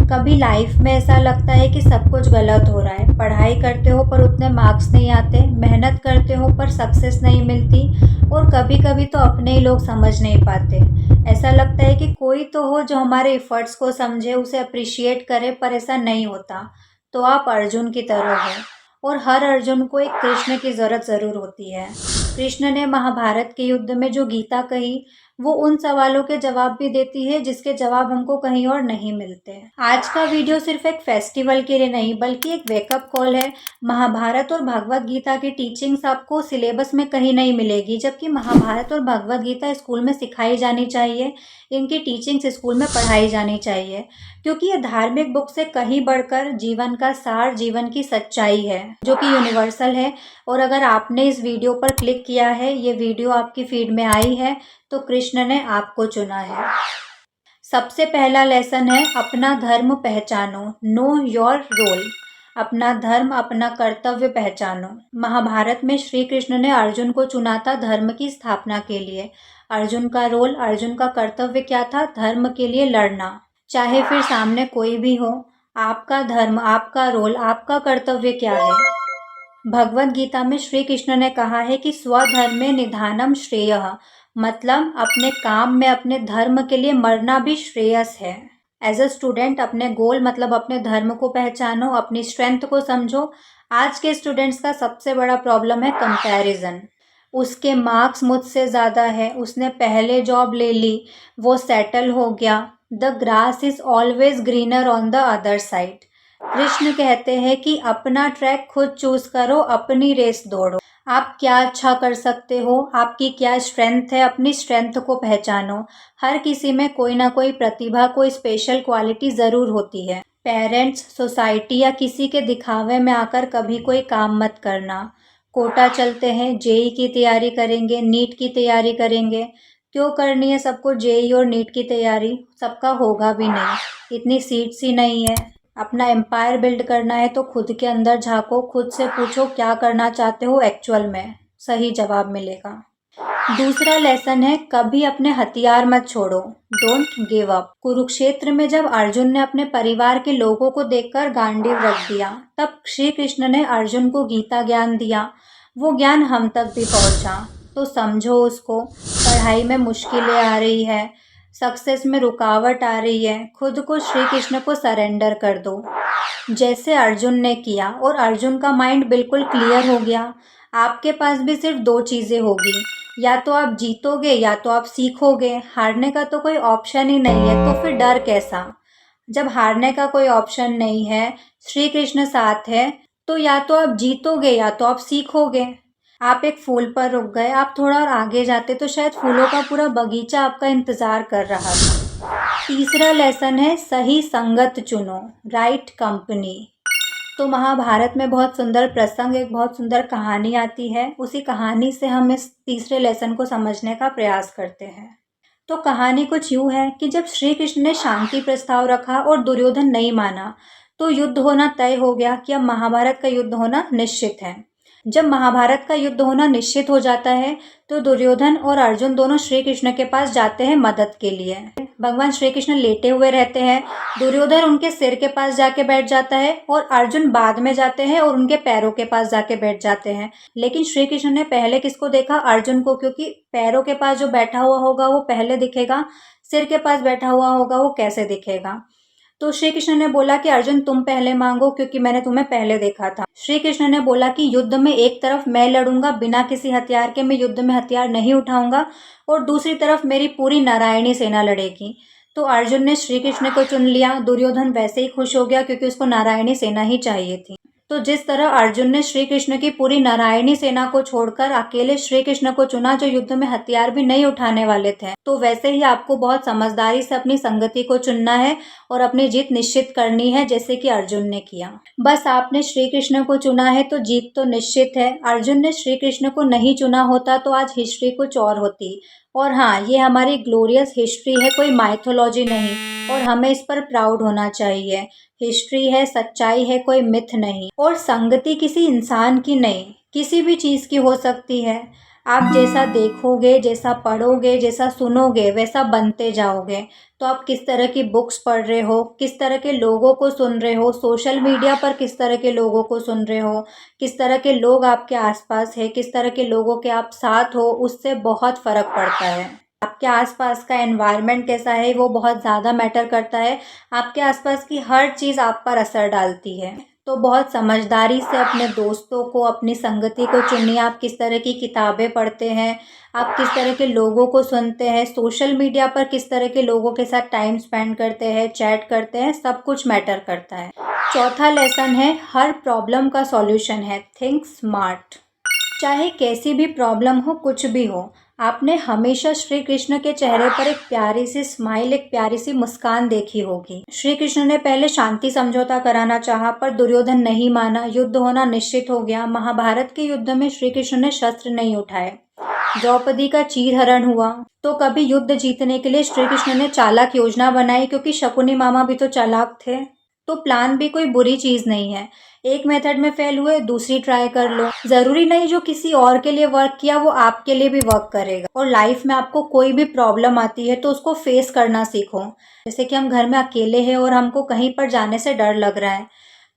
कभी लाइफ में ऐसा लगता है कि सब कुछ गलत हो रहा है। पढ़ाई करते हो पर उतने मार्क्स नहीं आते, मेहनत करते हो पर सक्सेस नहीं मिलती, और कभी कभी तो अपने ही लोग समझ नहीं पाते। ऐसा लगता है कि कोई तो हो जो हमारे इफ़र्ट्स को समझे, उसे अप्रिशिएट करे, पर ऐसा नहीं होता। तो आप अर्जुन की तरह हो, और हर अर्जुन को एक कृष्ण की ज़रूरत ज़रूर होती है। कृष्ण ने महाभारत के युद्ध में जो गीता कही, वो उन सवालों के जवाब भी देती है जिसके जवाब हमको कहीं और नहीं मिलते। आज का वीडियो सिर्फ एक फेस्टिवल के लिए नहीं, बल्कि एक वेकअप कॉल है। महाभारत और भगवत गीता की टीचिंग्स आपको सिलेबस में कहीं नहीं मिलेगी, जबकि महाभारत और भगवत गीता स्कूल में सिखाई जानी चाहिए। इनकी टीचिंग्स स्कूल में पढ़ाई जानी चाहिए, क्योंकि ये धार्मिक बुक से कहीं बढ़कर जीवन का सार, जीवन की सच्चाई है, जो कि यूनिवर्सल है। और अगर आपने इस वीडियो पर क्लिक किया है, ये वीडियो आपकी फीड में आई है, तो कृष्ण ने आपको चुना है। सबसे पहला लेसन है अपना धर्म पहचानो, नो योर रोल। अपना धर्म, अपना कर्तव्य पहचानो। महाभारत में श्री कृष्ण ने अर्जुन को चुना था धर्म की स्थापना के लिए। अर्जुन का रोल, अर्जुन का कर्तव्य क्या था? धर्म के लिए लड़ना, चाहे फिर सामने कोई भी हो। आपका धर्म, आपका रोल, आपका कर्तव्य क्या है? भगवत गीता में श्री कृष्ण ने कहा है कि स्वधर्मे निधानम श्रेयः, मतलब अपने काम में, अपने धर्म के लिए मरना भी श्रेयस है। एज अ स्टूडेंट अपने गोल, मतलब अपने धर्म को पहचानो, अपनी स्ट्रेंथ को समझो। आज के स्टूडेंट्स का सबसे बड़ा प्रॉब्लम है कंपैरिजन। उसके मार्क्स मुझसे ज़्यादा है, उसने पहले जॉब ले ली, वो सेटल हो गया। The grass is always greener on the other side. Krishna कहते हैं कि अपना ट्रैक खुद चूज करो, अपनी रेस दौड़ो। आप क्या अच्छा कर सकते हो, आपकी क्या स्ट्रेंथ है, अपनी स्ट्रेंथ को पहचानो। हर किसी में कोई ना कोई प्रतिभा, कोई स्पेशल क्वालिटी ज़रूर होती है। पेरेंट्स, सोसाइटी या किसी के दिखावे में आकर कभी कोई काम मत करना। कोटा चलते हैं, जेई की तैयारी करेंगे, नीट की तैयारी करेंगे। क्यों करनी है सबको जेई और नीट की तैयारी? सबका होगा भी नहीं, इतनी सीट्स ही नहीं है। अपना एम्पायर बिल्ड करना है तो खुद के अंदर झांको, खुद से पूछो क्या करना चाहते हो एक्चुअल में, सही जवाब मिलेगा। दूसरा लेसन है कभी अपने हथियार मत छोड़ो, डोंट गिव अप। कुरुक्षेत्र में जब अर्जुन ने अपने परिवार के लोगों को देखकर गांडीव रख दिया, तब श्री कृष्ण ने अर्जुन को गीता ज्ञान दिया। वो ज्ञान हम तक भी पहुंचा, तो समझो उसको। पढ़ाई में मुश्किलें आ रही है, सक्सेस में रुकावट आ रही है, खुद को श्री कृष्ण को सरेंडर कर दो, जैसे अर्जुन ने किया, और अर्जुन का माइंड बिल्कुल क्लियर हो गया। आपके पास भी सिर्फ दो चीज़ें होगी, या तो आप जीतोगे या तो आप सीखोगे। हारने का तो कोई ऑप्शन ही नहीं है, तो फिर डर कैसा? जब हारने का कोई ऑप्शन नहीं है, श्री कृष्ण साथ है, तो या तो आप जीतोगे या तो आप सीखोगे। आप एक फूल पर रुक गए, आप थोड़ा और आगे जाते तो शायद फूलों का पूरा बगीचा आपका इंतजार कर रहा था। तीसरा लेसन है सही संगत चुनो, राइट कंपनी। तो महाभारत में बहुत सुंदर प्रसंग, एक बहुत सुंदर कहानी आती है। उसी कहानी से हम इस तीसरे लेसन को समझने का प्रयास करते हैं। तो कहानी कुछ यूँ है कि जब श्री कृष्ण ने शांति प्रस्ताव रखा और दुर्योधन नहीं माना, तो युद्ध होना तय हो गया कि अब महाभारत का युद्ध होना निश्चित है। जब महाभारत का युद्ध होना निश्चित हो जाता है, तो दुर्योधन और अर्जुन दोनों श्री कृष्ण के पास जाते हैं मदद के लिए। भगवान श्री कृष्ण लेटे हुए रहते हैं, दुर्योधन उनके सिर के पास जाके बैठ जाता है, और अर्जुन बाद में जाते हैं और उनके पैरों के पास जाके बैठ जाते हैं। लेकिन श्री कृष्ण ने पहले किसको देखा? अर्जुन को, क्योंकि पैरों के पास जो बैठा हुआ होगा वो पहले दिखेगा, सिर के पास बैठा हुआ होगा वो कैसे दिखेगा? तो श्री कृष्ण ने बोला कि अर्जुन तुम पहले मांगो, क्योंकि मैंने तुम्हें पहले देखा था। श्री कृष्ण ने बोला कि युद्ध में एक तरफ मैं लड़ूंगा बिना किसी हथियार के, मैं युद्ध में हथियार नहीं उठाऊंगा, और दूसरी तरफ मेरी पूरी नारायणी सेना लड़ेगी। तो अर्जुन ने श्री कृष्ण को चुन लिया। दुर्योधन वैसे ही खुश हो गया, क्योंकि उसको नारायणी सेना ही चाहिए थी। तो जिस तरह अर्जुन ने श्री कृष्ण की पूरी नारायणी सेना को छोड़कर अकेले श्री कृष्ण को चुना, जो युद्ध में हथियार भी नहीं उठाने वाले थे, तो वैसे ही आपको बहुत समझदारी से अपनी संगति को चुनना है और अपनी जीत निश्चित करनी है, जैसे कि अर्जुन ने किया। बस आपने श्री कृष्ण को चुना है तो जीत तो निश्चित है। अर्जुन ने श्री कृष्ण को नहीं चुना होता तो आज हिस्ट्री कुछ और होती। और हाँ, ये हमारी ग्लोरियस हिस्ट्री है, कोई माइथोलॉजी नहीं, और हमें इस पर प्राउड होना चाहिए। हिस्ट्री है, सच्चाई है, कोई मिथ नहीं। और संगति किसी इंसान की नहीं, किसी भी चीज़ की हो सकती है। आप जैसा देखोगे, जैसा पढ़ोगे, जैसा सुनोगे, वैसा बनते जाओगे। तो आप किस तरह की बुक्स पढ़ रहे हो, किस तरह के लोगों को सुन रहे हो, सोशल मीडिया पर किस तरह के लोगों को सुन रहे हो, किस तरह के लोग आपके आसपास है, किस तरह के लोगों के आप साथ हो, उससे बहुत फ़र्क पड़ता है। आपके आसपास का एनवायरनमेंट कैसा है वो बहुत ज़्यादा मैटर करता है। आपके आसपास की हर चीज़ आप पर असर डालती है। तो बहुत समझदारी से अपने दोस्तों को, अपनी संगति को चुनिए। आप किस तरह की किताबें पढ़ते हैं, आप किस तरह के लोगों को सुनते हैं, सोशल मीडिया पर किस तरह के लोगों के साथ टाइम स्पेंड करते हैं, चैट करते हैं, सब कुछ मैटर करता है। चौथा लेसन है, हर प्रॉब्लम का सॉल्यूशन है, थिंक स्मार्ट। चाहे कैसी भी प्रॉब्लम हो, कुछ भी हो, आपने हमेशा श्री कृष्ण के चेहरे पर एक प्यारी सी स्माइल, एक प्यारी सी मुस्कान देखी होगी। श्री कृष्ण ने पहले शांति समझौता कराना चाहा, पर दुर्योधन नहीं माना, युद्ध होना निश्चित हो गया। महाभारत के युद्ध में श्री कृष्ण ने शस्त्र नहीं उठाए। द्रौपदी का चीरहरण हुआ, तो कभी युद्ध जीतने के लिए श्री कृष्ण ने चालाक योजना बनाई, क्योंकि शकुनी मामा भी तो चालाक थे। तो प्लान भी कोई बुरी चीज नहीं है। एक मेथड में फेल हुए, दूसरी ट्राई कर लो। जरूरी नहीं जो किसी और के लिए वर्क किया वो आपके लिए भी वर्क करेगा। और लाइफ में आपको कोई भी प्रॉब्लम आती है तो उसको फेस करना सीखो। जैसे कि हम घर में अकेले हैं और हमको कहीं पर जाने से डर लग रहा है,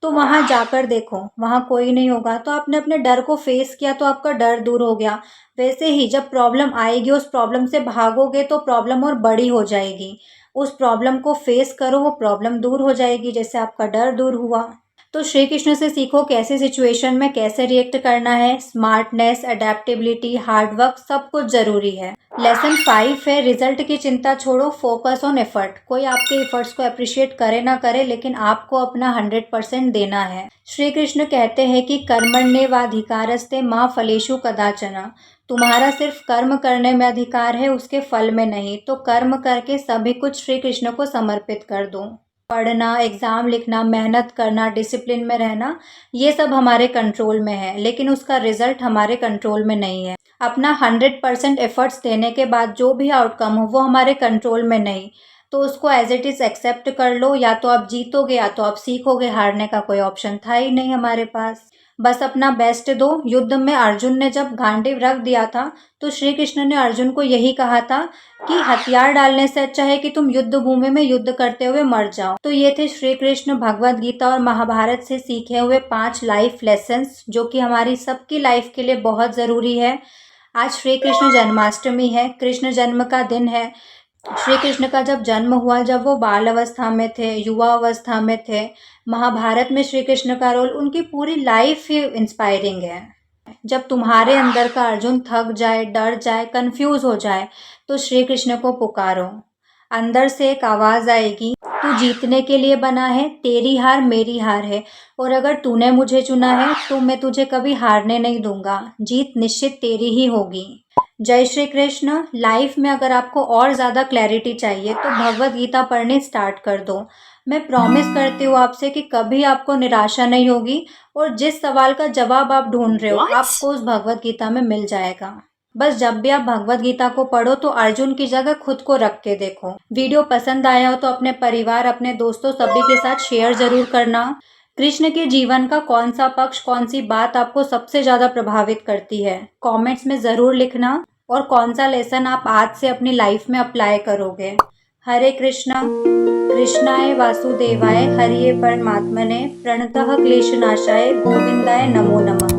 तो वहां जाकर देखो, वहां कोई नहीं होगा, तो आपने अपने डर को फेस किया तो आपका डर दूर हो गया। वैसे ही जब प्रॉब्लम आएगी, उस प्रॉब्लम से भागोगे तो प्रॉब्लम और बड़ी हो जाएगी। उस प्रॉब्लम को फेस करो, वो प्रॉब्लम दूर हो जाएगी, जैसे आपका डर दूर हुआ। तो श्री कृष्ण से सीखो कैसे सिचुएशन में कैसे रिएक्ट करना है। स्मार्टनेस, अडेप्टेबिलिटी, हार्डवर्क, सब कुछ जरूरी है। लेसन 5 है, रिजल्ट की चिंता छोड़ो, फोकस ऑन एफर्ट। कोई आपके एफर्ट्स को अप्रिशिएट करे ना करे, लेकिन आपको अपना 100% देना है। श्री कृष्ण कहते हैं कि कर्मण्येवाधिकारस्ते मा फलेषु कदाचन। तुम्हारा सिर्फ कर्म करने में अधिकार है, उसके फल में नहीं। तो कर्म करके सभी कुछ श्री कृष्ण को समर्पित कर दो। पढ़ना, एग्ज़ाम लिखना, मेहनत करना, डिसिप्लिन में रहना, ये सब हमारे कंट्रोल में है, लेकिन उसका रिजल्ट हमारे कंट्रोल में नहीं है। अपना 100% एफर्ट्स देने के बाद जो भी आउटकम हो वो हमारे कंट्रोल में नहीं। तो उसको एज इट इज़ एक्सेप्ट कर लो। या तो आप जीतोगे या तो आप सीखोगे, हारने का कोई ऑप्शन था ही नहीं हमारे पास। बस अपना बेस्ट दो। युद्ध में अर्जुन ने जब गांडीव रख दिया था, तो श्री कृष्ण ने अर्जुन को यही कहा था कि हथियार डालने से अच्छा है कि तुम युद्ध भूमि में युद्ध करते हुए मर जाओ। तो ये थे श्री कृष्ण भगवद गीता और महाभारत से सीखे हुए 5 लाइफ लेसन्स, जो कि हमारी सबकी लाइफ के लिए बहुत ज़रूरी है। आज श्री कृष्ण जन्माष्टमी है, कृष्ण जन्म का दिन है। श्री कृष्ण का जब जन्म हुआ, जब वो बाल अवस्था में थे, युवा अवस्था में थे, महाभारत में श्री कृष्ण का रोल, उनकी पूरी लाइफ ही इंस्पायरिंग है। जब तुम्हारे अंदर का अर्जुन थक जाए, डर जाए, कंफ्यूज हो जाए, तो श्री कृष्ण को पुकारो। अंदर से एक आवाज़ आएगी, तू जीतने के लिए बना है, तेरी हार मेरी हार है, और अगर तूने मुझे चुना है तो मैं तुझे कभी हारने नहीं दूंगा। जीत निश्चित तेरी ही होगी। जय श्री कृष्ण। लाइफ में अगर आपको और ज़्यादा क्लैरिटी चाहिए तो भगवत गीता पढ़नी स्टार्ट कर दो। मैं प्रॉमिस करती हूँ आपसे कि कभी आपको निराशा नहीं होगी, और जिस सवाल का जवाब आप ढूंढ रहे हो आपको उस भगवत गीता में मिल जाएगा। बस जब भी आप भगवत गीता को पढ़ो तो अर्जुन की जगह खुद को रख के देखो। वीडियो पसंद आया हो तो अपने परिवार, अपने दोस्तों, सभी के साथ शेयर जरूर करना। कृष्ण के जीवन का कौन सा पक्ष, कौन सी बात आपको सबसे ज्यादा प्रभावित करती है, कमेंट्स में जरूर लिखना। और कौन सा लेसन आप आज से अपनी लाइफ में अप्लाई करोगे। हरे कृष्णा। कृष्णाय वासुदेवाय हरिये परमात्मने प्रणतः क्लेशनाशाय गोविंदाय नमो नमः।